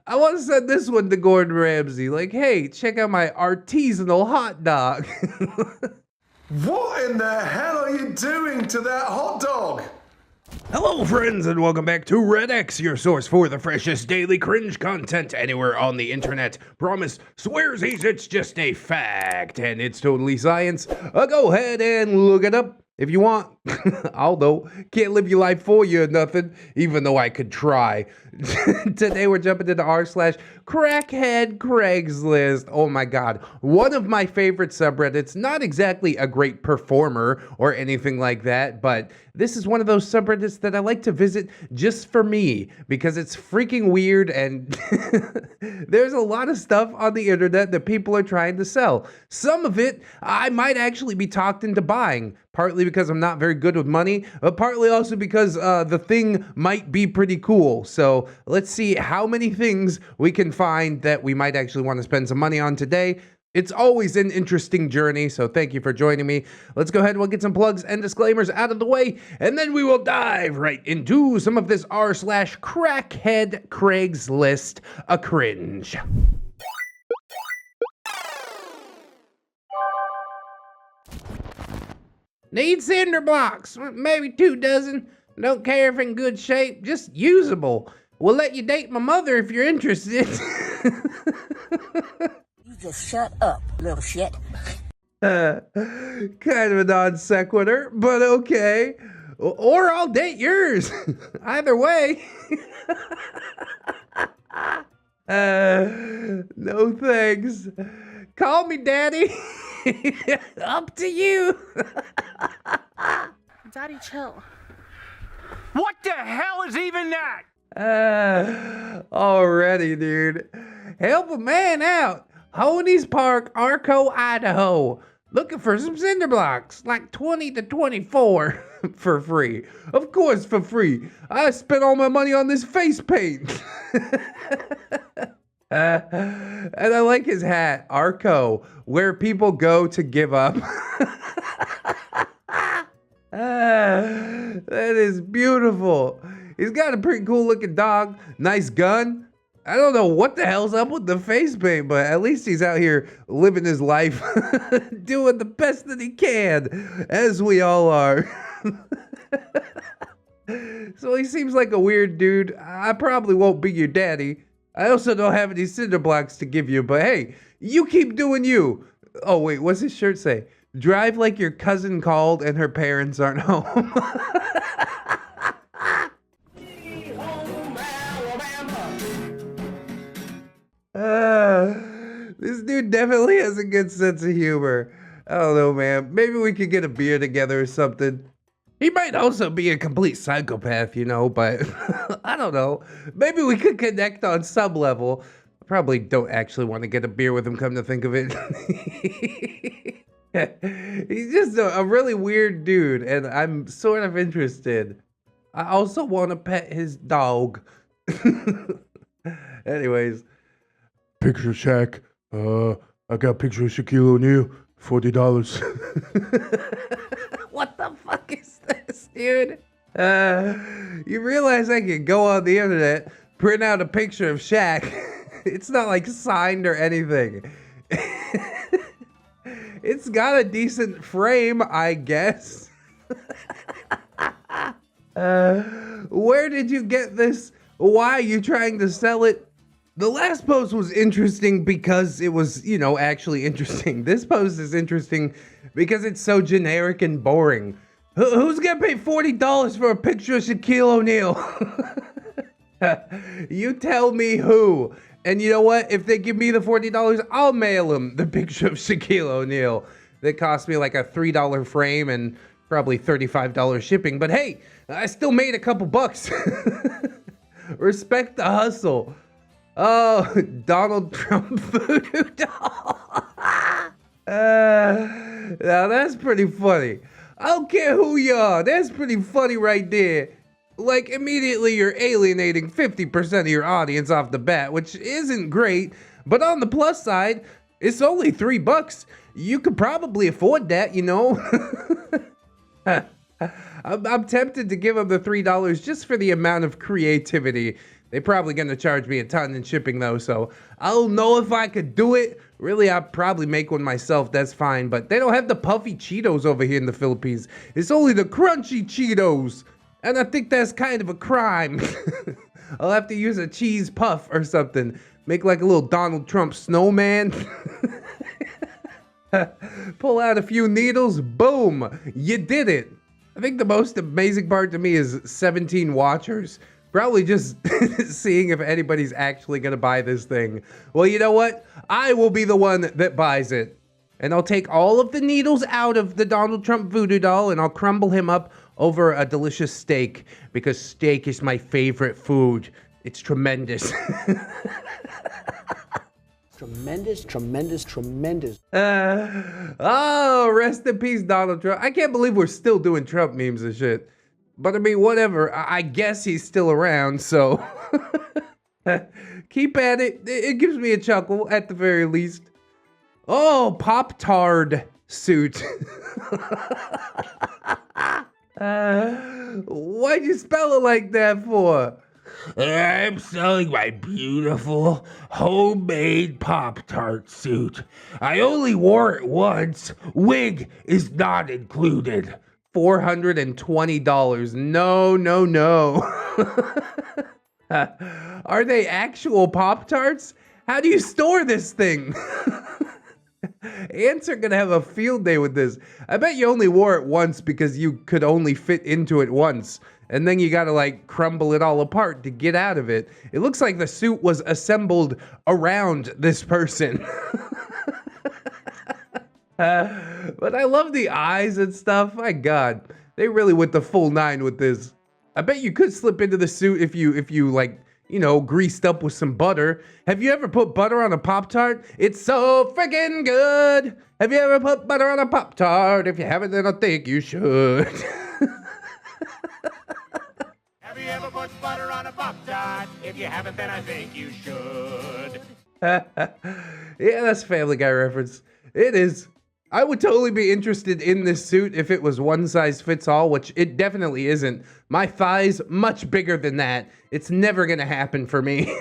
I want to send this one to Gordon Ramsay. Like, hey, check out my artisanal hot dog. What in the hell are you doing to that hot dog? Hello, friends, and welcome back to ReddX, your source for the freshest daily cringe content anywhere on the internet. Promise, swearsies, it's just a fact, and it's totally science. Go ahead and look it up if you want. Although, can't live your life for you or nothing, even though I could try. Today we're jumping into r/CrackheadCraiglist. Oh my god, one of my favorite subreddits. Not exactly a great performer or anything like that, but this is one of those subreddits that I like to visit just for me, because it's freaking weird and there's a lot of stuff on the internet that people are trying to sell. Some of it I might actually be talked into buying, partly because I'm not very good with money, but partly also because the thing might be pretty cool. So let's see how many things we can find that we might actually want to spend some money on today. It's always an interesting journey, so thank you for joining me. Let's go ahead and we'll get some plugs and disclaimers out of the way, and then we will dive right into some of this r/CrackheadCraiglist, a cringe. Need cinder blocks, maybe 2 dozen. Don't care if in good shape, just usable. We'll let you date my mother if you're interested. You just shut up, little shit. Kind of a non sequitur, but okay. Or I'll date yours. Either way. No thanks. Call me daddy. Up to you. Daddy, chill. What the hell is even that? Already, dude. Help a man out. Honey's Park, Arco, Idaho. Looking for some cinder blocks, like 20 to 24 for free. Of course, for free. I spent all my money on this face paint. And I like his hat, Arco, where people go to give up. That is beautiful. He's got a pretty cool looking dog. Nice gun. I don't know what the hell's up with the face paint, but at least he's out here living his life, doing the best that he can, as we all are. So he seems like a weird dude. I probably won't be your daddy. I also don't have any cinder blocks to give you, but hey, you keep doing you. Oh wait, what's his shirt say? Drive like your cousin called and her parents aren't home. This dude definitely has a good sense of humor. I don't know, man. Maybe we could get a beer together or something. He might also be a complete psychopath, you know, but I don't know. Maybe we could connect on some level. I probably don't actually want to get a beer with him, come to think of it. He's just a really weird dude, and I'm sort of interested. I also want to pet his dog. Anyways. Picture Shaq. I got a picture of Shaquille O'Neal. $40. What the fuck is this, dude? You realize I can go on the internet, print out a picture of Shaq. It's not like signed or anything. It's got a decent frame, I guess. Where did you get this? Why are you trying to sell it? The last post was interesting because it was, you know, actually interesting. This post is interesting because it's so generic and boring. Who's gonna pay $40 for a picture of Shaquille O'Neal? You tell me who. And you know what? If they give me the $40, I'll mail them the picture of Shaquille O'Neal. That cost me like a $3 frame and probably $35 shipping. But hey, I still made a couple bucks. Respect the hustle. Oh, Donald Trump voodoo doll. Now that's pretty funny. I don't care who you are. That's pretty funny right there. Like, immediately you're alienating 50% of your audience off the bat, which isn't great. But on the plus side, it's only $3. You could probably afford that, you know? I'm tempted to give him the $3 just for the amount of creativity They're probably gonna charge me a ton in shipping though, so I don't know if I could do it. Really, I'll probably make one myself, that's fine, but they don't have the puffy Cheetos over here in the Philippines. It's only the crunchy Cheetos, and I think that's kind of a crime. I'll have to use a cheese puff or something. Make like a little Donald Trump snowman. Pull out a few needles, boom, you did it. I think the most amazing part to me is 17 watchers. Probably just seeing if anybody's actually gonna buy this thing. Well, you know what? I will be the one that buys it. And I'll take all of the needles out of the Donald Trump voodoo doll and I'll crumble him up over a delicious steak, because steak is my favorite food. It's tremendous. Tremendous, tremendous, tremendous. Oh, rest in peace, Donald Trump. I can't believe we're still doing Trump memes and shit. But I mean, whatever. I guess he's still around, so keep at it. It gives me a chuckle at the very least. Oh, Pop-Tard suit. Why'd you spell it like that for? I'm selling my beautiful homemade Pop-Tart suit. I only wore it once. Wig is not included. $420. No, no, no. Are they actual Pop-Tarts? How do you store this thing? Ants are gonna have a field day with this. I bet you only wore it once because you could only fit into it once. And then you gotta like crumble it all apart to get out of it. It looks like the suit was assembled around this person. But I love the eyes and stuff. My God, they really went the full 9 with this. I bet you could slip into the suit if you like, you know, greased up with some butter. Have you ever put butter on a Pop-Tart? It's so freaking good. Have you ever put butter on a Pop-Tart? If you haven't, then I think you should. Have you ever put butter on a Pop-Tart? If you haven't, then I think you should. Yeah, that's a Family Guy reference. It is. I would totally be interested in this suit if it was one size fits all, which it definitely isn't. My thighs, much bigger than that. It's never gonna happen for me.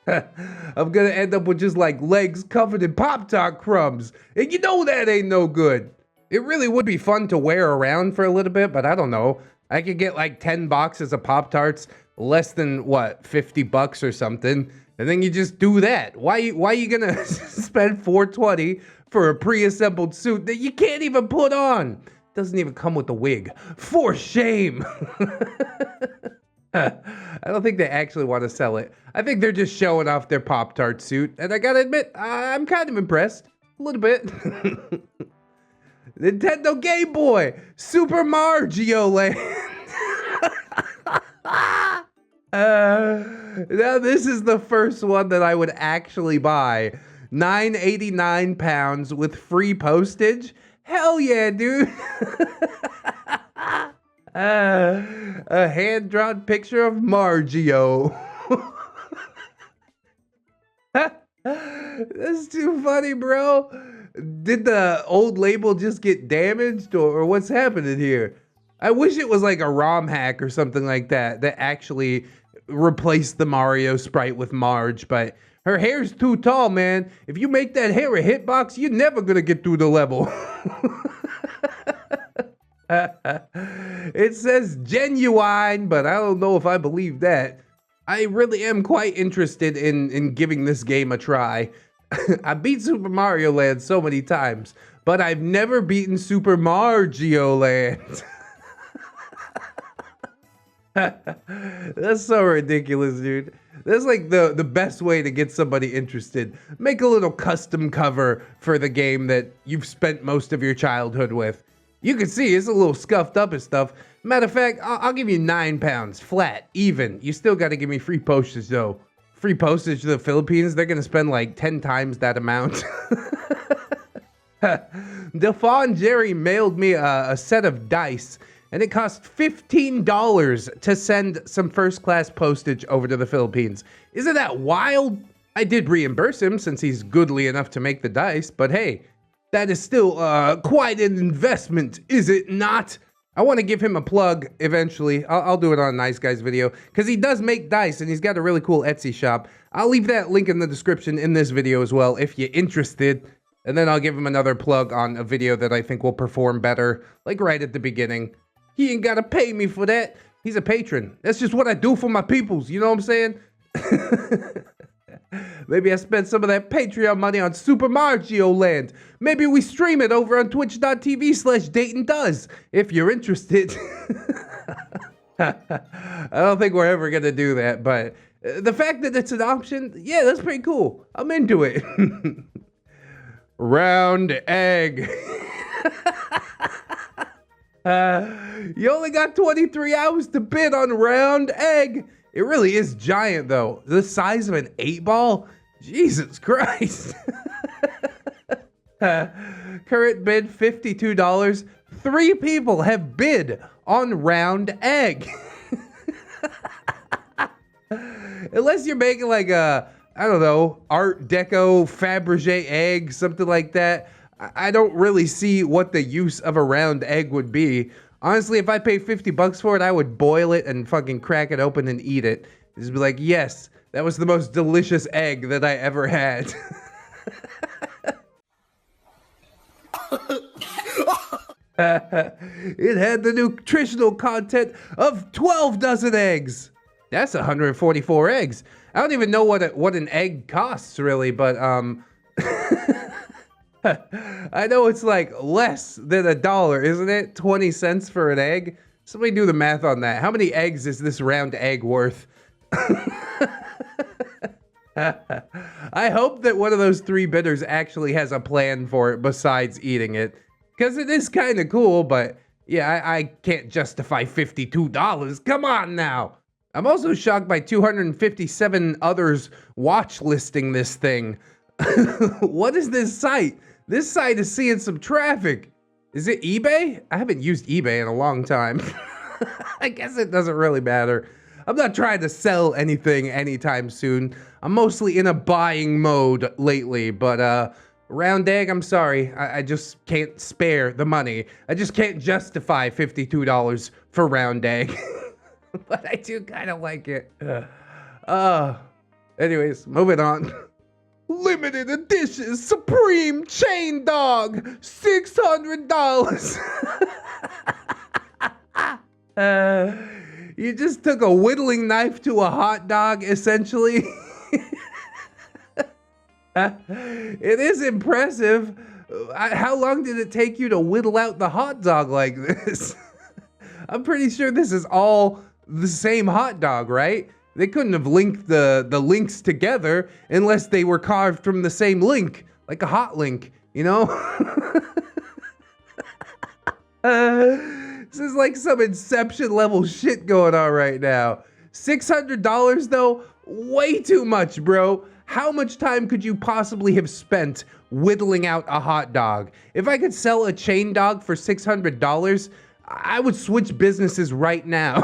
I'm gonna end up with just like legs covered in Pop-Tart crumbs. And you know that ain't no good. It really would be fun to wear around for a little bit, but I don't know. I could get like 10 boxes of Pop-Tarts, less than what, 50 bucks or something. And then you just do that. Why you gonna spend $420 for a pre-assembled suit that you can't even put on? Doesn't even come with a wig. For shame. I don't think they actually want to sell it. I think they're just showing off their Pop-Tart suit. And I gotta admit, I'm kind of impressed. A little bit. Nintendo Game Boy. Super Mario Land. Now this is the first one that I would actually buy. £9.89 with free postage. Hell yeah, dude. A hand-drawn picture of Mario. That's too funny, bro. Did the old label just get damaged or what's happening here? I wish it was like a ROM hack or something like that that actually replaced the Mario sprite with Marge, but her hair's too tall, man. If you make that hair a hitbox, you're never gonna get through the level. It says genuine, but I don't know if I believe that. I really am quite interested in giving this game a try. I beat Super Mario Land so many times, but I've never beaten Super Mario Land. That's so ridiculous, dude. That's like the best way to get somebody interested. Make a little custom cover for the game that you've spent most of your childhood with. You can see it's a little scuffed up and stuff. Matter of fact, I'll give you £9, flat, even. You still got to give me free postage, though. Free postage to the Philippines, they're going to spend like 10 times that amount. Delphon Jerry mailed me a set of dice, and it cost $15 to send some first-class postage over to the Philippines. Isn't that wild? I did reimburse him since he's goodly enough to make the dice, but hey, that is still quite an investment, is it not? I want to give him a plug eventually. I'll do it on a Nice Guy's video because he does make dice and he's got a really cool Etsy shop. I'll leave that link in the description in this video as well if you're interested. And then I'll give him another plug on a video that I think will perform better, like right at the beginning. He ain't gotta pay me for that. He's a patron. That's just what I do for my peoples, you know what I'm saying? Maybe I spend some of that Patreon money on Super Mario Land. Maybe we stream it over on twitch.tv/DaytonDoes, if you're interested. I don't think we're ever gonna do that, but the fact that it's an option, yeah, that's pretty cool. I'm into it. Round egg. You only got 23 hours to bid on round egg. It really is giant, though. The size of an 8-ball? Jesus Christ. Current bid, $52. 3 people have bid on round egg. Unless you're making like a, I don't know, Art Deco Fabergé egg, something like that. I don't really see what the use of a round egg would be. Honestly, if I paid $50 for it, I would boil it and fucking crack it open and eat it. Just be like, yes, that was the most delicious egg that I ever had. It had the nutritional content of 12 dozen eggs. That's 144 eggs. I don't even know what an egg costs, really, but I know it's like less than $1, isn't it? 20 cents for an egg? Somebody do the math on that. How many eggs is this round egg worth? I hope that one of those 3 bidders actually has a plan for it besides eating it. Because it is kind of cool, but yeah, I can't justify $52. Come on now. I'm also shocked by 257 others watch listing this thing. What is this site? This site is seeing some traffic. Is it eBay? I haven't used eBay in a long time. I guess it doesn't really matter. I'm not trying to sell anything anytime soon. I'm mostly in a buying mode lately, but round egg, I'm sorry. I just can't spare the money. I just can't justify $52 for round egg. But I do kind of like it. Anyways, moving on. Limited edition Supreme Chain Dog, $600. You just took a whittling knife to a hot dog, essentially. It is impressive. How long did it take you to whittle out the hot dog like this? I'm pretty sure this is all the same hot dog, right? They couldn't have linked the links together unless they were carved from the same link, like a hot link, you know? This is like some Inception level shit going on right now. $600 though? Way too much, bro. How much time could you possibly have spent whittling out a hot dog? If I could sell a chain dog for $600, I would switch businesses right now.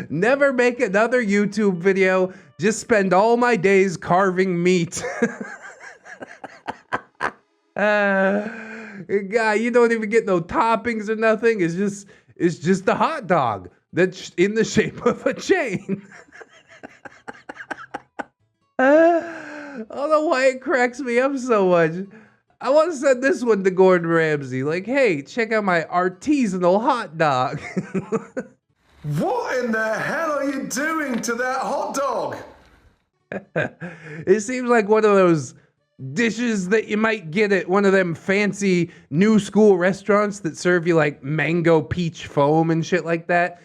Never make another YouTube video. Just spend all my days carving meat. Guy, you don't even get no toppings or nothing. It's just a hot dog that's in the shape of a chain. I don't know why it cracks me up so much. I want to send this one to Gordon Ramsay. Like, hey, check out my artisanal hot dog. What in the hell are you doing to that hot dog? It seems like one of those dishes that you might get at one of them fancy new school restaurants that serve you like mango peach foam and shit like that.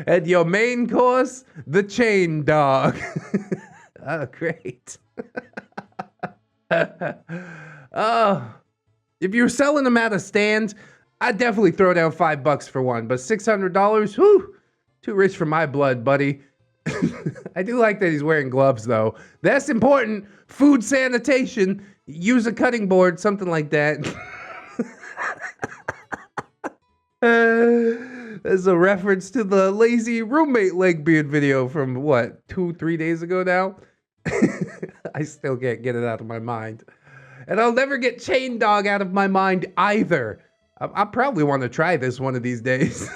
And your main course, the chain dog. Oh, great. Oh, if you're selling them at a stand, I'd definitely throw down $5 for one, but $600, whew, too rich for my blood, buddy. I do like that he's wearing gloves, though. That's important. Food sanitation. Use a cutting board, something like that. As a reference to the lazy roommate Neckbeard video from, what, 2-3 days ago now? I still can't get it out of my mind. And I'll never get chain dog out of my mind either. I probably want to try this one of these days.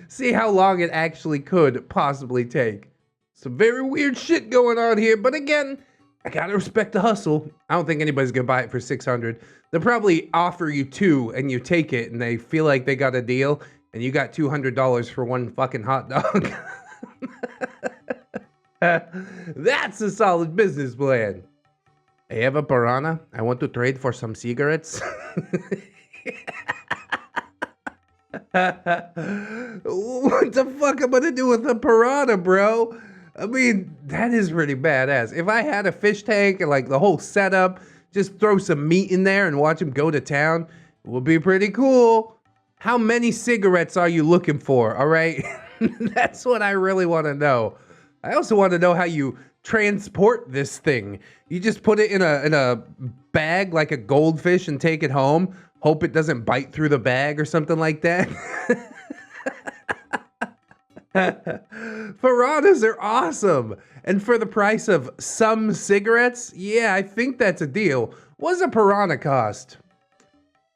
See how long it actually could possibly take. Some very weird shit going on here, but again, I gotta respect the hustle. I don't think anybody's gonna buy it for 600. They'll probably offer you 2 and you take it and they feel like they got a deal and you got $200 for one fucking hot dog. That's a solid business plan. I have a piranha. I want to trade for some cigarettes. What the fuck am I gonna do with a piranha, bro? I mean, that is pretty badass. If I had a fish tank and like the whole setup, just throw some meat in there and watch him go to town, it would be pretty cool. How many cigarettes are you looking for, all right? That's what I really want to know. I also want to know how you transport this thing. You just put it in a bag like a goldfish and take it home, hope it doesn't bite through the bag or something like that. Piranhas are awesome. And for the price of some cigarettes, yeah, I think that's a deal. What does a piranha cost?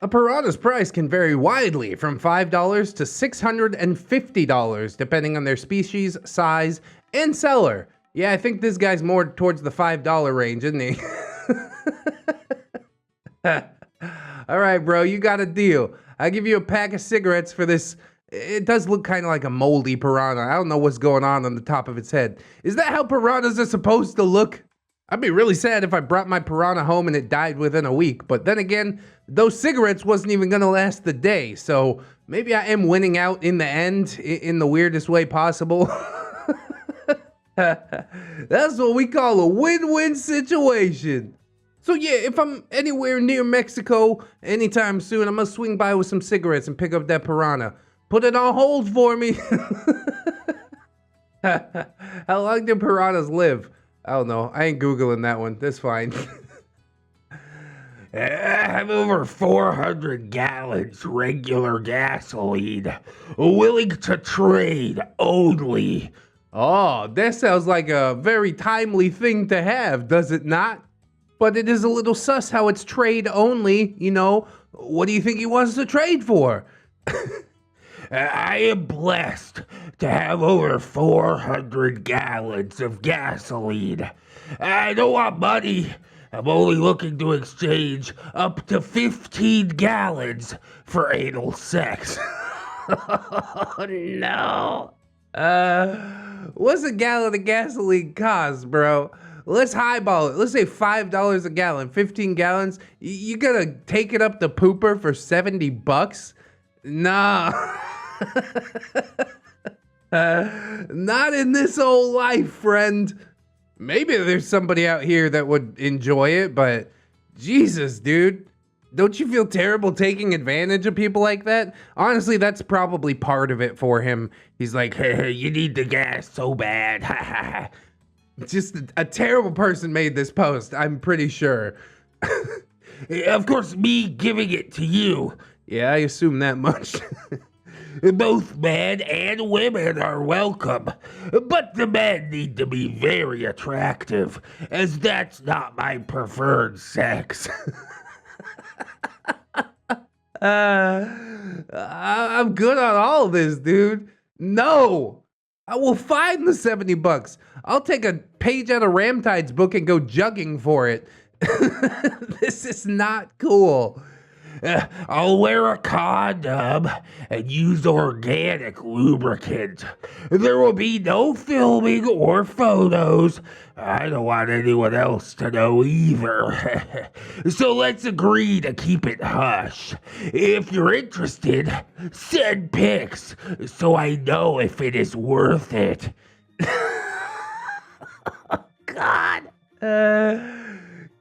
A piranha's price can vary widely from $5 to $650, depending on their species, size, and seller. Yeah, I think this guy's more towards the $5 range, isn't he? All right, bro, you got a deal. I'll give you a pack of cigarettes for this. It does look kind of like a moldy piranha. I don't know what's going on the top of its head. Is that how piranhas are supposed to look? I'd be really sad if I brought my piranha home and it died within a week. But then again, those cigarettes wasn't even going to last the day. So maybe I am winning out in the end in the weirdest way possible. That's what we call a win-win situation. So yeah, if I'm anywhere near Mexico anytime soon, I'm gonna swing by with some cigarettes and pick up that piranha. Put it on hold for me. How long do piranhas live? I don't know. I ain't Googling that one. That's fine. I have over 400 gallons regular gasoline, willing to trade only. Oh, that sounds like a very timely thing to have, does it not? But it is a little sus how it's trade only, you know. What do you think he wants to trade for? I am blessed to have over 400 gallons of gasoline. I don't want money. I'm only looking to exchange up to 15 gallons for anal sex. Oh, no. What's a gallon of gasoline cost, bro? Let's highball it. Let's say $5 a gallon, 15 gallons. You gotta take it up the pooper for $70? Nah. Not in this old life, friend. Maybe there's somebody out here that would enjoy it, but Jesus, dude. Don't you feel terrible taking advantage of people like that? Honestly, that's probably part of it for him. He's like, hey, you need the gas so bad. Just a terrible person made this post, I'm pretty sure. Of course, me giving it to you. Yeah, I assume that much. Both men and women are welcome, but the men need to be very attractive, as that's not my preferred sex. I'm good on all of this, dude. No, I will find the $70. I'll take a page out of Ramtide's book and go jugging for it. This is not cool. I'll wear a condom and use organic lubricant. There will be no filming or photos. I don't want anyone else to know either. So let's agree to keep it hush. If you're interested, send pics so I know if it is worth it. God.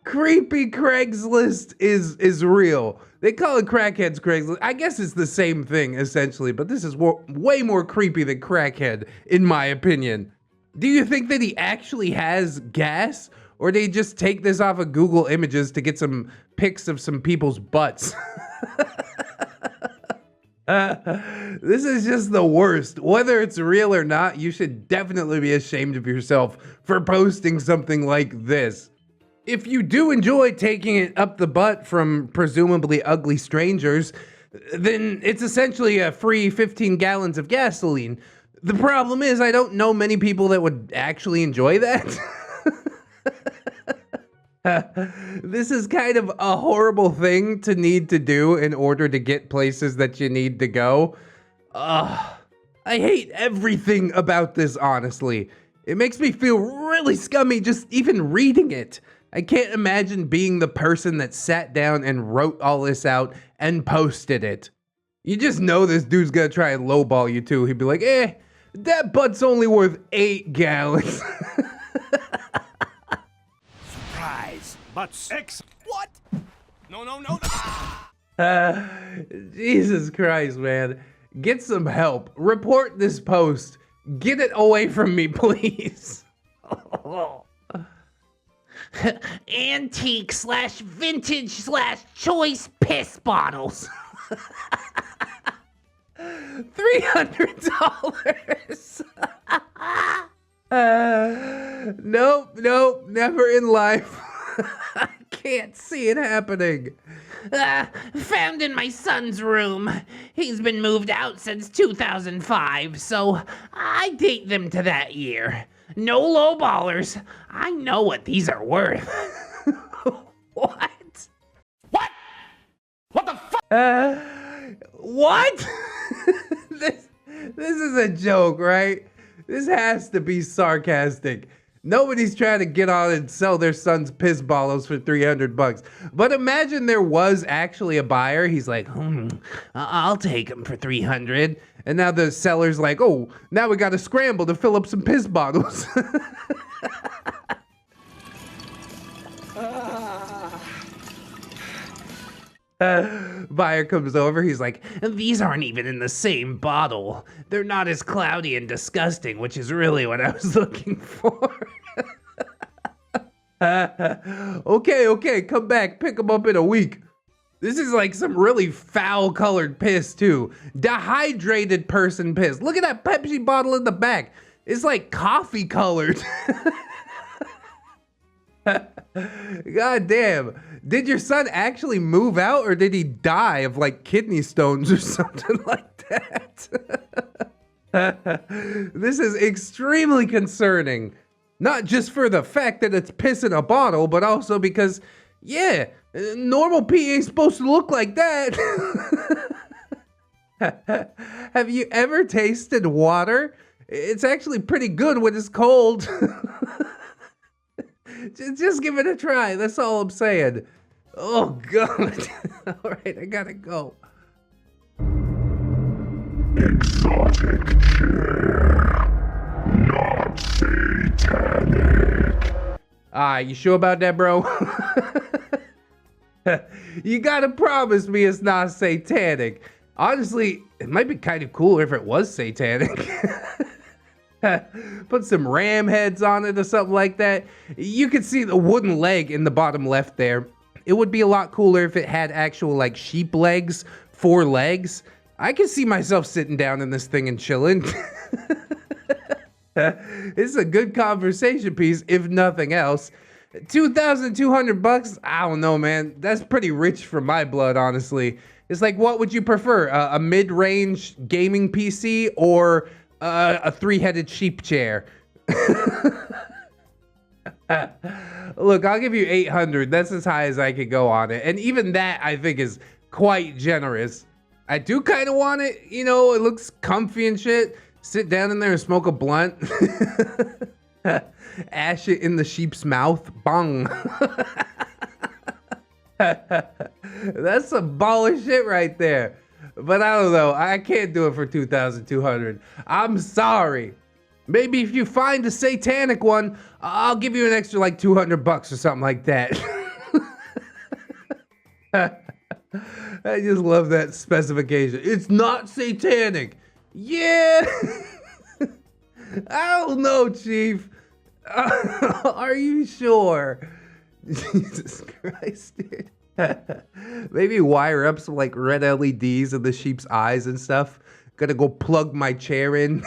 Creepy Craigslist is real. They call it Crackhead's Craigslist. I guess it's the same thing, essentially, but this is way more creepy than Crackhead, in my opinion. Do you think that he actually has gas? Or did he just take this off of Google Images to get some pics of some people's butts? This is just the worst. Whether it's real or not, you should definitely be ashamed of yourself for posting something like this. If you do enjoy taking it up the butt from presumably ugly strangers, then it's essentially a free 15 gallons of gasoline. The problem is I don't know many people that would actually enjoy that. This is kind of a horrible thing to need to do in order to get places that you need to go. I hate everything about this, honestly. It makes me feel really scummy just even reading it. I can't imagine being the person that sat down and wrote all this out and posted it. You just know this dude's gonna try and lowball you too. He'd be like, that butt's only worth 8 gallons. Surprise. Butts. What? No. Jesus Christ, man. Get some help. Report this post. Get it away from me, please. Antique/vintage/choice piss bottles. $300. Nope, never in life. I can't see it happening. Found in my son's room. He's been moved out since 2005, so I date them to that year. No lowballers. I know what these are worth. What? What? What the fuck? What? This is a joke, right? This has to be sarcastic. Nobody's trying to get on and sell their son's piss bottles for $300. But imagine there was actually a buyer. He's like, I'll take them for $300. And now the seller's like, oh, now we got to scramble to fill up some piss bottles. Buyer comes over. He's like, These aren't even in the same bottle. They're not as cloudy and disgusting, which is really what I was looking for. Okay, come back. Pick them up in a week. This is like some really foul colored piss too. Dehydrated person piss. Look at that Pepsi bottle in the back. It's like coffee colored. God damn. Did your son actually move out or did he die of like kidney stones or something like that? This is extremely concerning. Not just for the fact that it's piss in a bottle, but also because, yeah, normal pee ain't supposed to look like that. Have you ever tasted water? It's actually pretty good when it's cold. Just give it a try. That's all I'm saying. Oh, God. All right, I gotta go. Exotic chair. Not satanic. You sure about that, bro? You gotta promise me it's not satanic. Honestly, it might be kind of cooler if it was satanic. Put some ram heads on it or something like that. You could see the wooden leg in the bottom left there. It would be a lot cooler if it had actual like sheep legs, 4 legs. I can see myself sitting down in this thing and chilling. It's a good conversation piece, if nothing else. $2,200? I don't know, man. That's pretty rich for my blood, honestly. It's like, what would you prefer? A mid-range gaming PC or a 3-headed sheep chair? Look, I'll give you 800. That's as high as I could go on it. And even that, I think, is quite generous. I do kind of want it. You know, it looks comfy and shit. Sit down in there and smoke a blunt. Ash it in the sheep's mouth. Bong. That's some baller shit right there. But I don't know. I can't do it for 2,200. I'm sorry. Maybe if you find a satanic one, I'll give you an extra like $200 or something like that. I just love that specification. It's not satanic. Yeah. I don't know, Chief. Are you sure? Jesus Christ, dude. Maybe wire up some like red LEDs in the sheep's eyes and stuff. Gonna go plug my chair in.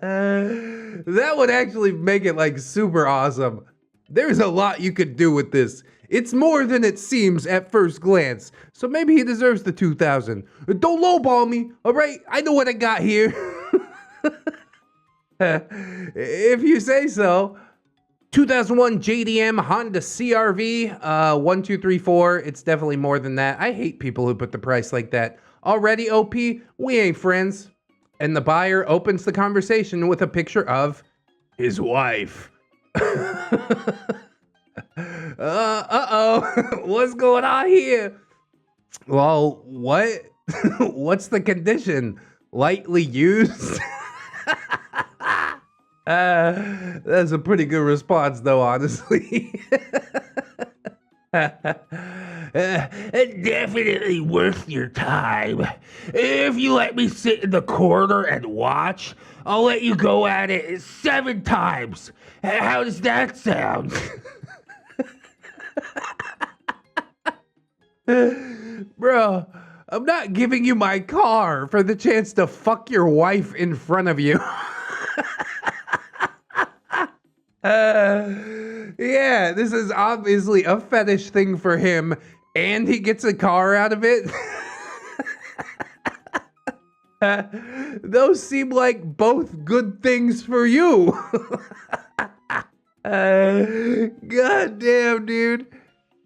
That would actually make it like super awesome. There's a lot you could do with this. It's more than it seems at first glance. So maybe he deserves the 2,000. Don't lowball me, all right? I know what I got here. If you say so. 2001 JDM Honda CRV, 1234. It's definitely more than that. I hate people who put the price like that. Already, OP, we ain't friends. And the buyer opens the conversation with a picture of his wife. Uh-oh. What's going on here? Well, what? What's the condition? Lightly used? That's a pretty good response, though, honestly. Definitely worth your time. If you let me sit in the corner and watch, I'll let you go at it 7 times. How does that sound? Bro, I'm not giving you my car for the chance to fuck your wife in front of you. Yeah, this is obviously a fetish thing for him, and he gets a car out of it. Those seem like both good things for you. God damn, dude.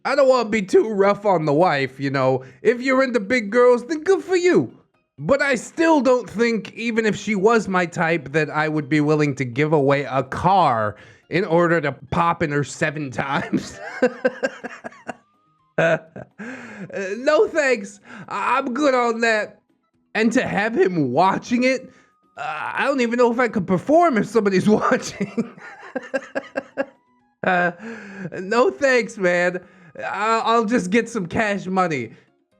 I don't want to be too rough on the wife, you know. If you're into big girls, then good for you. But I still don't think, even if she was my type, that I would be willing to give away a car in order to pop in her 7 times. No thanks. I'm good on that. And to have him watching it, I don't even know if I could perform if somebody's watching. No thanks, man. I'll just get some cash money.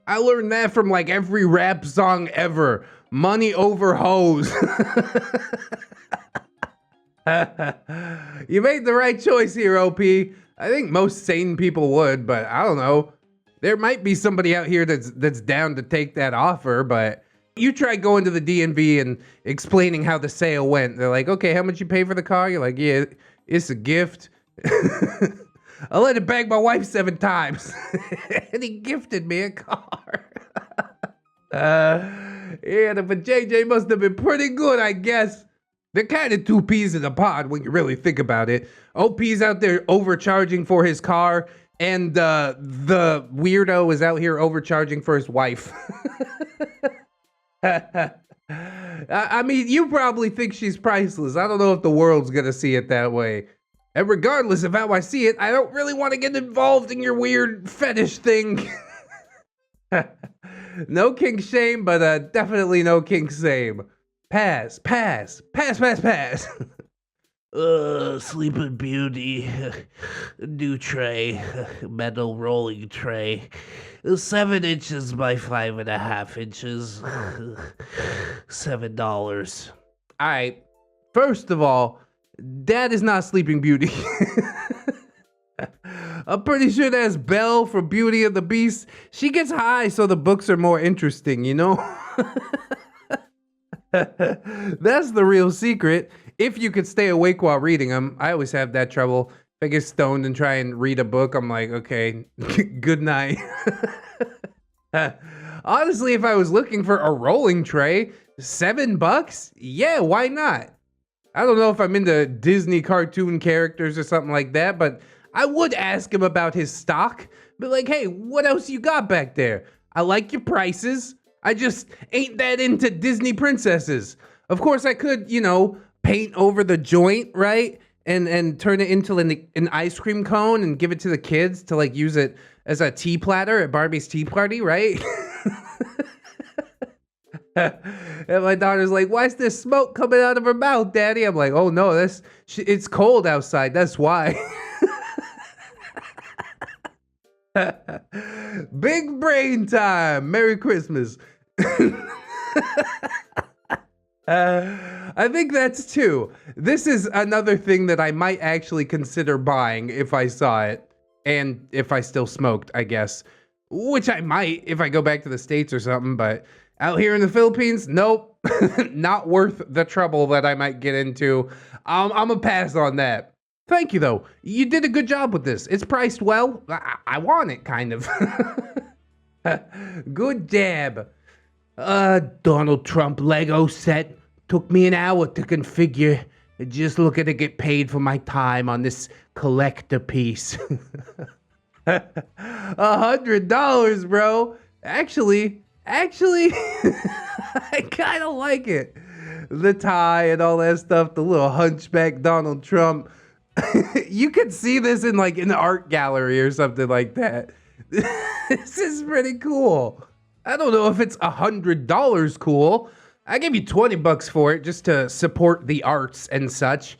I learned that from like every rap song ever. Money over hoes. You made the right choice here, OP. I think most sane people would, but I don't know. There might be somebody out here that's down to take that offer, but you try going to the DMV and explaining how the sale went. They're like, okay, how much you pay for the car? You're like, yeah, it's a gift. I let it bang my wife 7 times. And he gifted me a car. Yeah, but JJ must have been pretty good, I guess. They're kind of 2 peas in a pod when you really think about it. OP's out there overcharging for his car, and the weirdo is out here overcharging for his wife. I mean, you probably think she's priceless. I don't know if the world's gonna see it that way. And regardless of how I see it, I don't really want to get involved in your weird fetish thing. No kink shame, but definitely no kink same. Pass, pass, pass, pass, pass. Sleeping Beauty, new tray, metal rolling tray, 7 inches by 5.5 inches, $7. All right, first of all, that is not Sleeping Beauty. I'm pretty sure that's Belle from Beauty and the Beast. She gets high so the books are more interesting, you know? That's the real secret. If you could stay awake while reading them. I always have that trouble. If I get stoned and try and read a book, I'm like, okay, good night. Honestly, if I was looking for a rolling tray, $7? Yeah, why not? I don't know if I'm into Disney cartoon characters or something like that, but I would ask him about his stock. But like, hey, what else you got back there? I like your prices. I just ain't that into Disney princesses. Of course, I could, you know, paint over the joint, right? And turn it into an ice cream cone and give it to the kids to like use it as a tea platter at Barbie's tea party, right? And my daughter's like, why is there smoke coming out of her mouth, Daddy? I'm like, oh no, it's cold outside, that's why. Big brain time. Merry Christmas. I think that's 2. This is another thing that I might actually consider buying if I saw it. And if I still smoked, I guess. Which I might if I go back to the States or something. But out here in the Philippines, nope. Not worth the trouble that I might get into. I'm a pass on that. Thank you, though. You did a good job with this. It's priced well. I want it, kind of. Good dab. Donald Trump Lego set. Took me an hour to configure. Just looking to get paid for my time on this collector piece. $100, bro. Actually, I kind of like it. The tie and all that stuff, the little hunchback Donald Trump. You could see this in like an art gallery or something like that. This is pretty cool. I don't know if it's $100 cool. I give you $20 for it just to support the arts and such.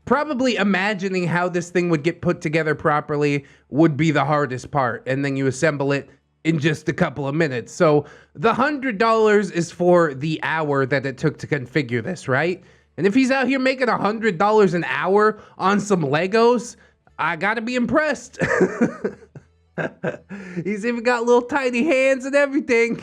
Probably imagining how this thing would get put together properly would be the hardest part, and then you assemble it in just a couple of minutes. So the $100 is for the hour that it took to configure this, right? And if he's out here making $100 an hour on some Legos, I gotta be impressed. He's even got little tiny hands and everything.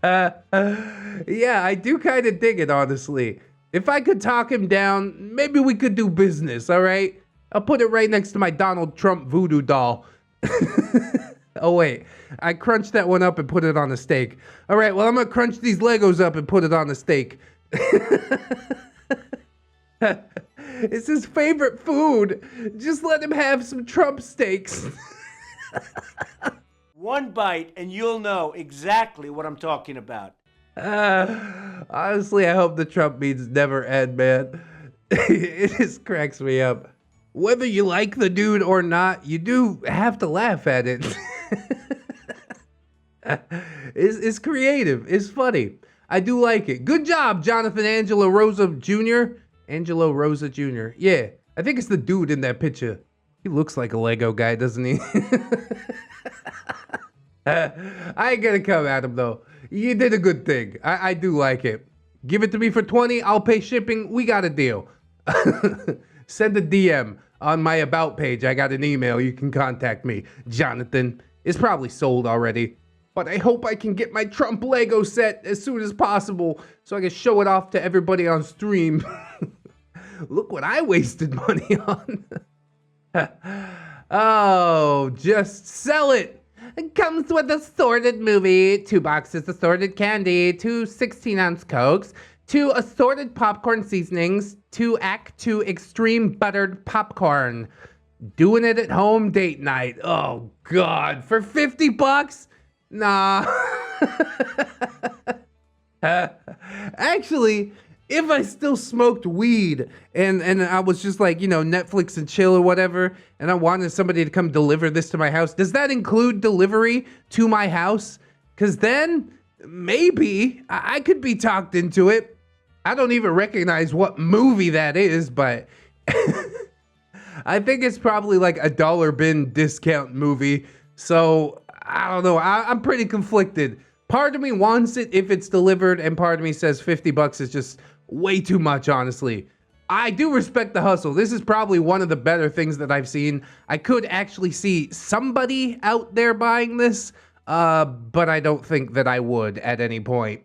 Yeah, I do kind of dig it, honestly. If I could talk him down, maybe we could do business, all right? I'll put it right next to my Donald Trump voodoo doll. Oh, wait. I crunched that one up and put it on a steak. All right, well, I'm going to crunch these Legos up and put it on a steak. It's his favorite food. Just let him have some Trump steaks. One bite and you'll know exactly what I'm talking about. Honestly, I hope the Trump memes never end, man. It just cracks me up. Whether you like the dude or not, you do have to laugh at it. It's creative. It's funny. I do like it. Good job, Jonathan Angelo Rosa Jr. Angelo Rosa Jr. Yeah, I think it's the dude in that picture. He looks like a Lego guy, doesn't he? I ain't gonna come at him, though. You did a good thing. I do like it. Give it to me for 20. I'll pay shipping. We got a deal. Send a DM on my About page. I got an email. You can contact me. Jonathan. It's probably sold already. But I hope I can get my Trump Lego set as soon as possible so I can show it off to everybody on stream. Look what I wasted money on. Oh, just sell it. It comes with assorted movie, 2 boxes assorted candy, 2 16-ounce Cokes, 2 assorted popcorn seasonings, 2 Act 2 extreme buttered popcorn. Doing it at home date night. Oh, God. For $50? Nah. Actually, if I still smoked weed and I was just like, you know, Netflix and chill or whatever, and I wanted somebody to come deliver this to my house, does that include delivery to my house? Because then maybe I could be talked into it. I don't even recognize what movie that is, but I think it's probably like a dollar bin discount movie. So I don't know. I'm pretty conflicted. Part of me wants it if it's delivered, and part of me says $50 is just way too much, honestly. I do respect the hustle. This is probably one of the better things that I've seen. I could actually see somebody out there buying this, but I don't think that I would at any point.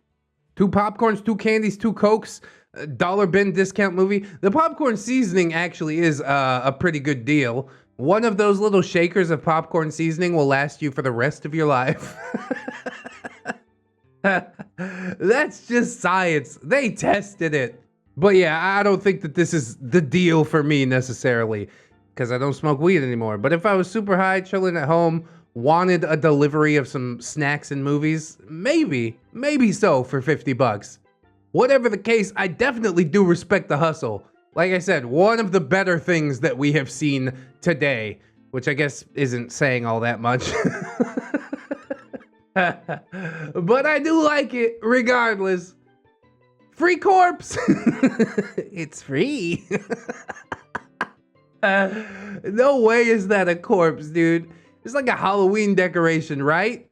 2 popcorns, 2 candies, 2 Cokes, dollar bin discount movie. The popcorn seasoning actually is a pretty good deal. One of those little shakers of popcorn seasoning will last you for the rest of your life. That's just science. They tested it. But yeah, I don't think that this is the deal for me necessarily, because I don't smoke weed anymore. But if I was super high, chilling at home, wanted a delivery of some snacks and movies, maybe so for $50. Whatever the case, I definitely do respect the hustle. Like I said, one of the better things that we have seen today, which I guess isn't saying all that much. But I do like it regardless. Free corpse. It's free. No way is that a corpse, dude. It's like a Halloween decoration, right?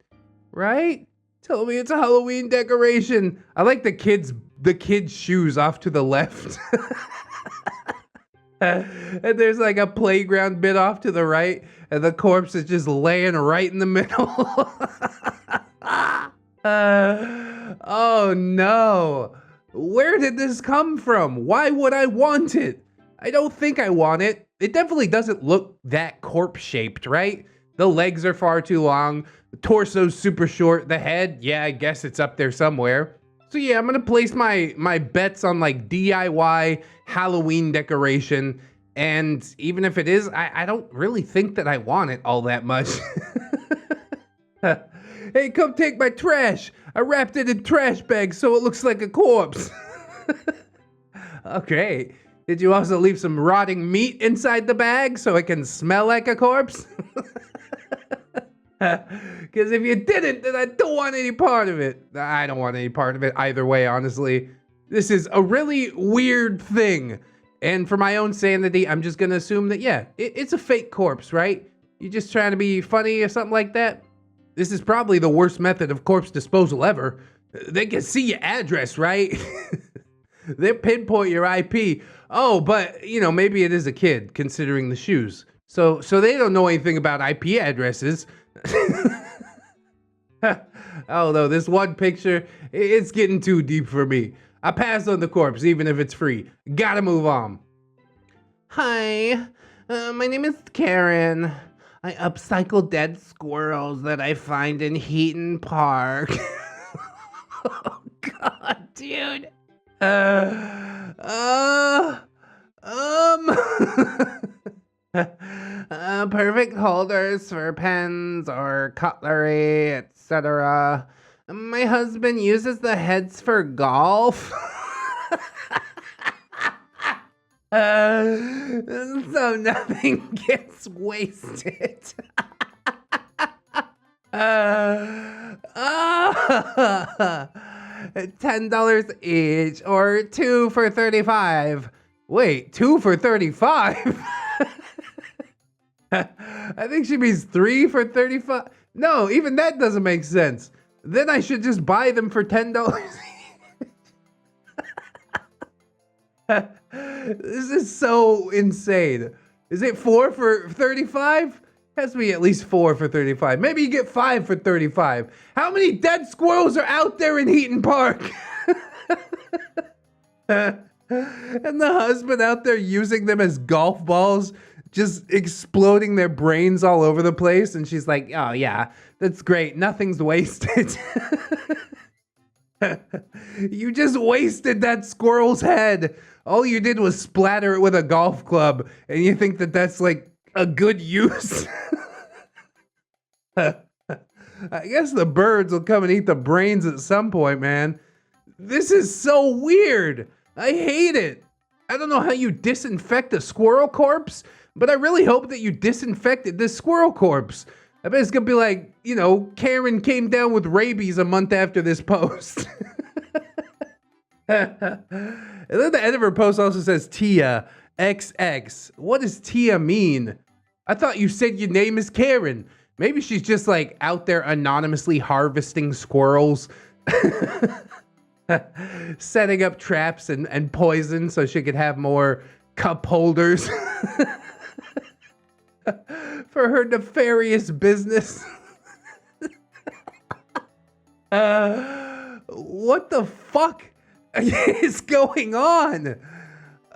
Right? Tell me it's a Halloween decoration. I like the kids' shoes off to the left. And there's like a playground bit off to the right, and the corpse is just laying right in the middle. Oh no. Where did this come from? Why would I want it? I don't think I want it. It definitely doesn't look that corpse-shaped, right? The legs are far too long, the torso's super short, the head, yeah, I guess it's up there somewhere. So yeah, I'm gonna place my bets on like DIY Halloween decoration, and even if it is, I don't really think that I want it all that much. Hey, come take my trash. I wrapped it in trash bags so it looks like a corpse. Okay. Did you also leave some rotting meat inside the bag so it can smell like a corpse? Because if you didn't, then I don't want any part of it. I don't want any part of it either way, honestly. This is a really weird thing. And for my own sanity, I'm just going to assume that, yeah, it's a fake corpse, right? You just trying to be funny or something like that? This is probably the worst method of corpse disposal ever. They can see your address, right? They pinpoint your IP. Oh, but, you know, maybe it is a kid, considering the shoes. So they don't know anything about IP addresses. Oh, no, this one picture, it's getting too deep for me. I pass on the corpse, even if it's free. Gotta move on. Hi, my name is Karen. I upcycle dead squirrels that I find in Heaton Park. Oh, God, dude. Perfect holders for pens or cutlery, etc. My husband uses the heads for golf. So nothing gets wasted. $10 each, or 2 for $35. Wait, 2 for $35? I think she means 3 for $35. No, even that doesn't make sense. Then I should just buy them for $10. This is so insane. Is it 4 for $35? Has to be at least 4 for $35. Maybe you get 5 for $35. How many dead squirrels are out there in Heaton Park? And the husband out there using them as golf balls, just exploding their brains all over the place. And she's like, oh yeah, that's great. Nothing's wasted. You just wasted that squirrel's head. All you did was splatter it with a golf club. And you think that that's like a good use? I guess the birds will come and eat the brains at some point, man. This is so weird. I hate it. I don't know how you disinfect a squirrel corpse, but I really hope that you disinfected this squirrel corpse. I bet it's gonna be like, you know, Karen came down with rabies a month after this post. And then the end of her post also says Tia XX. What does Tia mean? I thought you said your name is Karen. Maybe she's just like out there anonymously harvesting squirrels. Setting up traps and poison so she could have more cup holders. For her nefarious business. What the fuck is going on?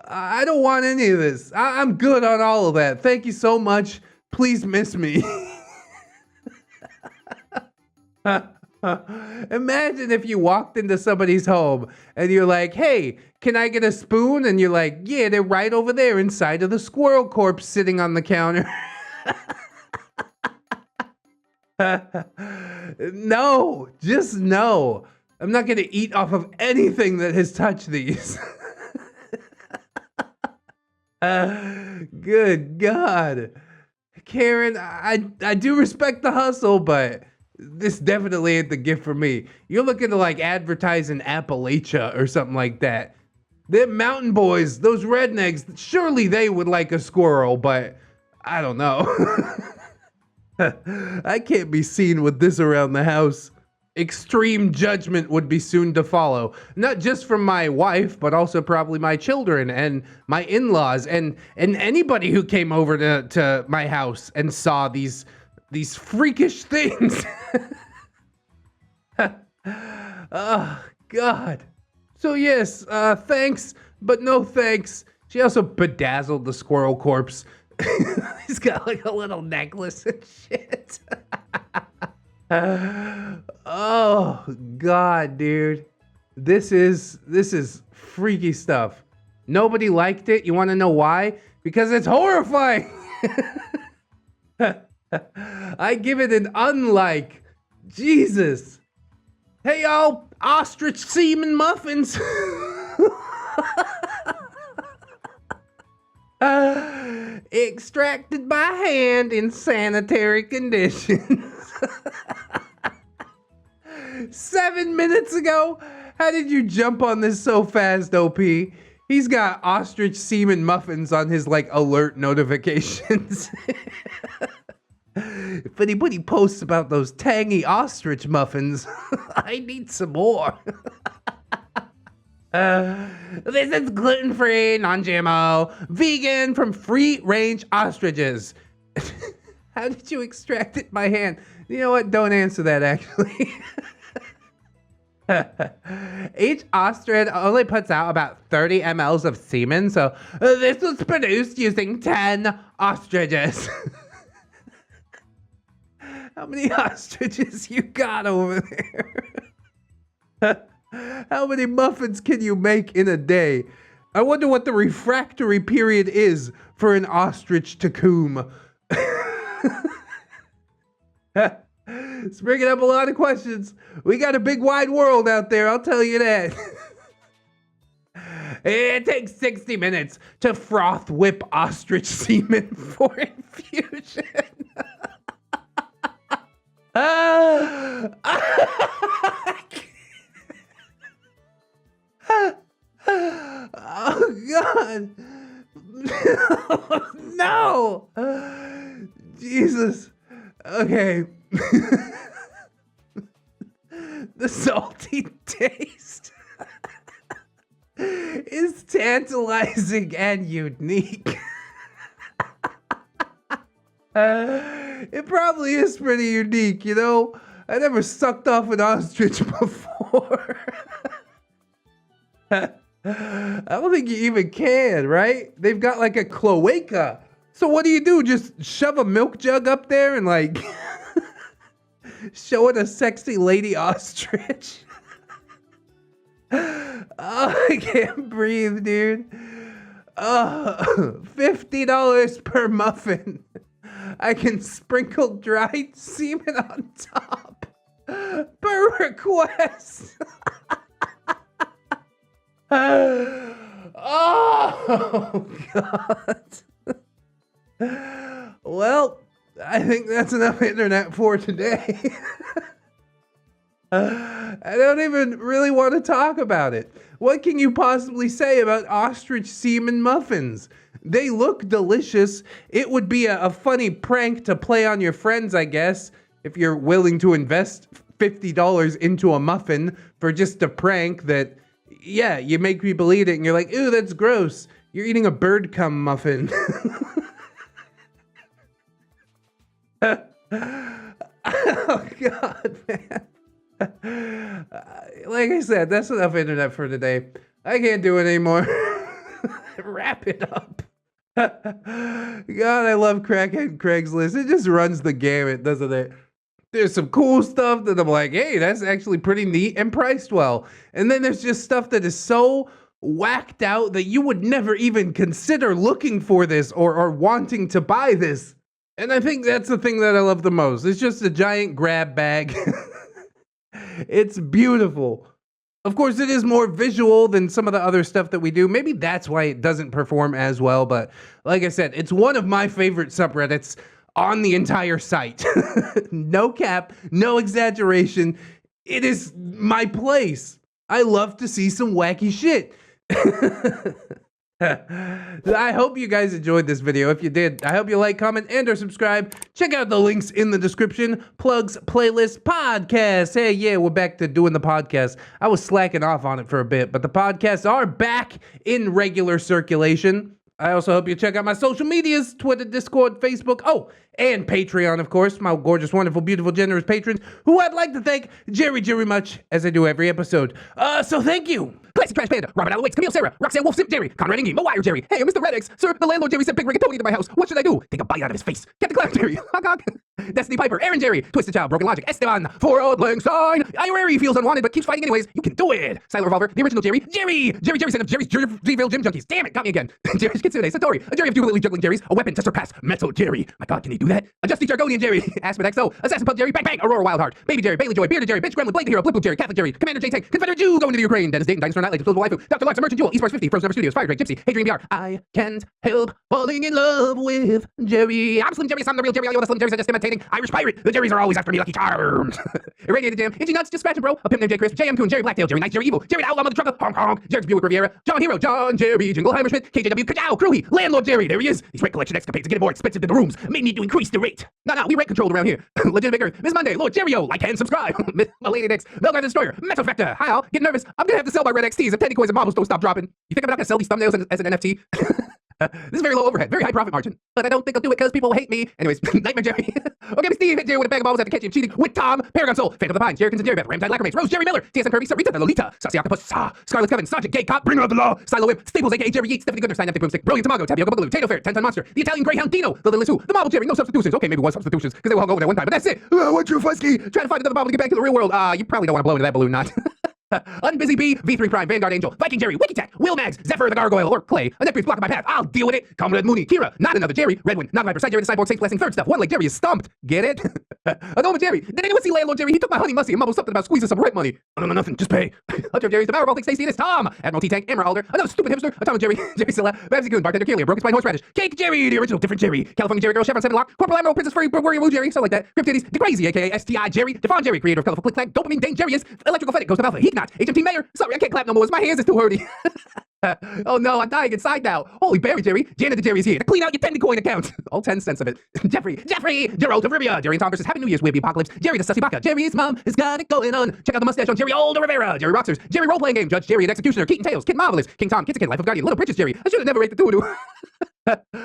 I don't want any of this. I'm good on all of that. Thank you so much. Please miss me. Imagine if you walked into somebody's home and you're like, hey, can I get a spoon? And you're like, yeah, they're right over there inside of the squirrel corpse sitting on the counter. No, just no. I'm not going to eat off of anything that has touched these. Good God. Karen, I do respect the hustle, but this definitely ain't the gift for me. You're looking to like advertise in Appalachia or something like that. Them mountain boys, those rednecks, surely they would like a squirrel, but I don't know. I can't be seen with this around the house. Extreme judgment would be soon to follow. Not just from my wife, but also probably my children and my in-laws and anybody who came over to my house and saw these freakish things. Oh, God. So yes, thanks, but no thanks. She also bedazzled the squirrel corpse. He's got like a little necklace and shit. Oh God, dude. This is freaky stuff. Nobody liked it. You want to know why? Because it's horrifying. I give it an unlike. Jesus. Hey y'all, ostrich semen muffins. Extracted by hand in sanitary conditions. 7 minutes ago? How did you jump on this so fast, OP? He's got ostrich semen muffins on his like alert notifications. If anybody posts about those tangy ostrich muffins, I need some more. This is gluten-free, non-GMO, vegan from free-range ostriches. How did you extract it by hand? You know what? Don't answer that, actually. Each ostrich only puts out about 30 mLs of semen, so this was produced using 10 ostriches. How many ostriches you got over there? How many muffins can you make in a day? I wonder what the refractory period is for an ostrich cocoon. It's bringing up a lot of questions. We got a big wide world out there, I'll tell you that. It takes 60 minutes to froth whip ostrich semen for infusion. Oh God. No. Jesus. Okay. The salty taste is tantalizing and unique. It probably is pretty unique, you know? I never sucked off an ostrich before. I don't think you even can, right? They've got like a cloaca. So what do? Just shove a milk jug up there and like show it a sexy lady ostrich? Oh, I can't breathe, dude. $50 per muffin. I can sprinkle dried semen on top per request. Oh, God. Well, I think that's enough internet for today. I don't even really want to talk about it. What can you possibly say about ostrich semen muffins? They look delicious. It would be a funny prank to play on your friends, I guess, if you're willing to invest $50 into a muffin for just a prank that, yeah, you make people eat it and you're like, ooh, that's gross. You're eating a bird cum muffin. Oh, God, man. Like I said, that's enough internet for today. I can't do it anymore. Wrap it up. God, I love CrackheadCraigslist. It just runs the gamut, doesn't it? There's some cool stuff that I'm like, hey, that's actually pretty neat and priced well. And then there's just stuff that is so whacked out that you would never even consider looking for this or wanting to buy this. And I think that's the thing that I love the most. It's just a giant grab bag. It's beautiful. Of course, it is more visual than some of the other stuff that we do. Maybe that's why it doesn't perform as well. But like I said, it's one of my favorite subreddits on the entire site. No cap, no exaggeration. It is my place. I love to see some wacky shit. I hope you guys enjoyed this video. If you did, I hope you like, comment, and or subscribe. Check out the links in the description. Plugs, playlists, podcasts. Hey, yeah, we're back to doing the podcast. I was slacking off on it for a bit, but the podcasts are back in regular circulation. I also hope you check out my social medias, Twitter, Discord, Facebook. Oh, and Patreon, of course, my gorgeous, wonderful, beautiful, generous patrons, who I'd like to thank very much, as I do every episode. So thank you. Classic Trash Panda, Robert Allen Waits, Camille Sarah, Roxanne Wolf Zip Jerry, Conrad Ingy, Mawire Jerry. Hey, Mr. ReddX, sir, the landlord Jerry sent Big Rigatoni to my house. What should I do? Take a bite out of his face. Captain Clown Jerry, Hog Hog. Destiny Piper, Aaron Jerry, Twisted Child, Broken Logic, Esteban, For Old Lang Sign, Irary feels unwanted but keeps fighting anyways. You can do it. Silent Revolver, the original Jerry, Jerry Son of Jerry's Jerryville Gym Junkies. Damn it, got me again. Jerry's Kitsune, Satori, a Jerry of Jubilee Juggling Jerry's, a weapon to surpass Metal Jerry. My God, can he do that? A Justy Jargonian Jerry, Aspen XO, Assassin Pug Jerry, Bang Bang, Aurora Wildheart, Baby Jerry, Bailey Joy, Bearded Jerry, Bitch Gremlin, Blake the Hero, Blip Blue Jerry, Catholic Jerry, Commander J Tank, Confederate Jew going to the Ukraine, Dennis Dayton, Dinosaur Nightlight, Disposable Waifu, Dr. Lux, Merchant Jewel, Esports 50, Frozen Never Studios, Fire Drake, Gypsy, Hey Dream BR. I can't help falling in love with Jerry. I'm Slim Jerry, I'm the real Jerry. All the Slim Jerry's are just imitating Irish pirate. The Jerry's are always after me, Lucky Charms. Irradiated Jam, Itchy Nuts, just scratching bro. A pimp named J Chris, JM Coon, Jerry Blacktail, Jerry Nice, Jerry Evil, Jerry the Outlaw, Mother Trucker, Hong Kong, Jerry Buick Riviera, John Hero, John Jerry, Jingleheimer Schmidt, KJW, Kajow, Cruhy, Landlord Jerry. There he is. These rent collection escapades are getting more expensive than the rooms. May need to increase the rate. No, we rent controlled around here. Legit Vicar, Miss Monday, Lord Jerryo, like and subscribe. Lady Dix, Belgrade the Destroyer, Metal Factor. Hi all, getting nervous. I'm gonna have to sell my Red XTs if Teddy coins and marbles don't stop dropping. You think I'm not gonna sell these thumbnails as an NFT? This is very low overhead, very high profit margin. But I don't think I'll do it because people hate me. Anyways, Nightmare Jerry. Okay, Steve hit Jerry with a bag of balls after catching him cheating with Tom, Paragon Soul, Phantom of the Pines, Jerrykins and Jerry Beth, Ramtide Lacramates, Rose, Jerry Miller, TSM Kirby, Sarita, the Lolita, Sassy Octopus, Scarlet Coven, Sergeant Gay Cop, Bringer of the Law, Silo Whip, Staples, aka Jerry Yeats, Stephanie Goodner, Scientific Boomstick, Brilliant Tamago, Tapioca Boogaloo, Tato Fair, 10-Ton Monster, the Italian Greyhound Dino, the Little Sue, the Marble Jerry, no substitutions. Okay, maybe one substitutions, because they were hung over there one time, but that's it. What you fusky? Trying to find another bubble to get back to the real world. You probably don't want to blow into that balloon, not. Unbusy Bee, V3 Prime, Vanguard Angel, Viking Jerry, Wikitac, Will Mags, Zephyr the Gargoyle, or Clay, a Neckbeard's blocking my path. I'll deal with it. Comrade Mooney, Kira, not another Jerry, Redwin, not Viper, Side Jerry, the Cyborg, Safe Blessing, Third Stuff, One Leg Jerry is stumped. Get it? Adoma Jerry, did anyone see Landlord Jerry? He took my honey musty and mumbled something about squeezing some rent money. I don't know nothing, just pay. Hunter Jerry's Devour Baltic Stacy, and it's Tom, Admiral T-Tank, Emerald Alder, another stupid hipster, Atomic Jerry, Jerry Silla, Babsy Goon, Bartender Kelia, Broken Spine Horseradish, Cake Jerry, the original different Jerry, California Jerry Girl, Chevron 7 Lock, Corporal Admiral, Princess Furry, Warrior Woo Jerry, something like that, Grip Titties, the Crazy, aka STI Jerry, Devon Jerry, creator of Colorful Click Clack, Dopamine, Dane Jerry is, Electrical Fennec, Ghost of Alpha, Heat Knot, HMT Mayor, sorry, I can't clap no more, my hands is too hurty. Oh no, I'm dying inside now. Holy Barry Jerry, Janet the Jerry's here to clean out your 10 coin account. All 10 cents of it. Jeffrey, Gerald of Rivia, Jerry and Tom versus Happy New Year's Weeby Apocalypse, Jerry the Sussy Baka, Jerry's mom has got it going on. Check out the mustache on Jerry Old Rivera, Jerry Roxers, Jerry Role Playing Game, Judge Jerry and Executioner, Keaton Tails, Kid Marvelous, King Tom, Kitsakin, Life of Guardian, Little Bridges Jerry. I should have never rated the two.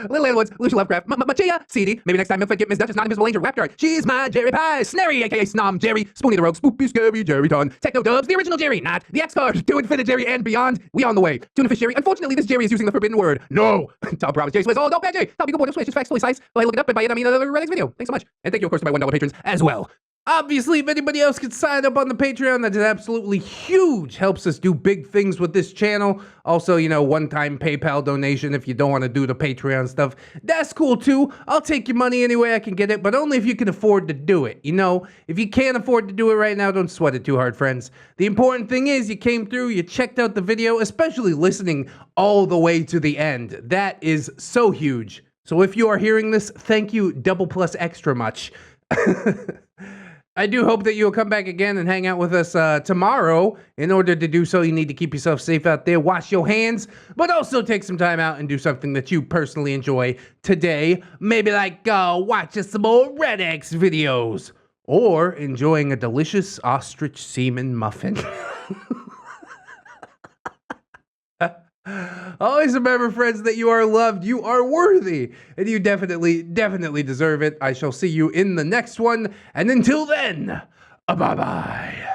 Little Landlords, Lucia Lovecraft, Machia, Seedy, maybe next time Milfed get Miss Duchess, Not Invisible Angel, Raptor, she's my Jerry Pie, Snary, aka Snom Jerry, Spoonie the Rogue, Spoopy Scary, Jerry Ton, Techno Dubs, the original Jerry, not the X-Card, to Infinite Jerry and beyond, we on the way. Tuna Fish Jerry, unfortunately this Jerry is using the forbidden word, no. Tom Promise Jerry Swiss, oh, don't bad Jerry, Tom, you go boy, don't switch, just facts, fully size, well, I look it up, and by it I mean another ReddX video. Thanks so much, and thank you of course to my $1 patrons as well. Obviously, if anybody else could sign up on the Patreon, that is absolutely huge. Helps us do big things with this channel. Also, one-time PayPal donation if you don't want to do the Patreon stuff. That's cool too. I'll take your money any way I can get it, but only if you can afford to do it. If you can't afford to do it right now, don't sweat it too hard, friends. The important thing is you came through, you checked out the video, especially listening all the way to the end. That is so huge. So if you are hearing this, thank you double plus extra much. I do hope that you'll come back again and hang out with us tomorrow. In order to do so, you need to keep yourself safe out there, wash your hands, but also take some time out and do something that you personally enjoy today. Maybe like watching some more ReddX videos or enjoying a delicious ostrich semen muffin. Always remember, friends, that you are loved, you are worthy, and you definitely deserve it. I shall see you in the next one, and until then, bye-bye.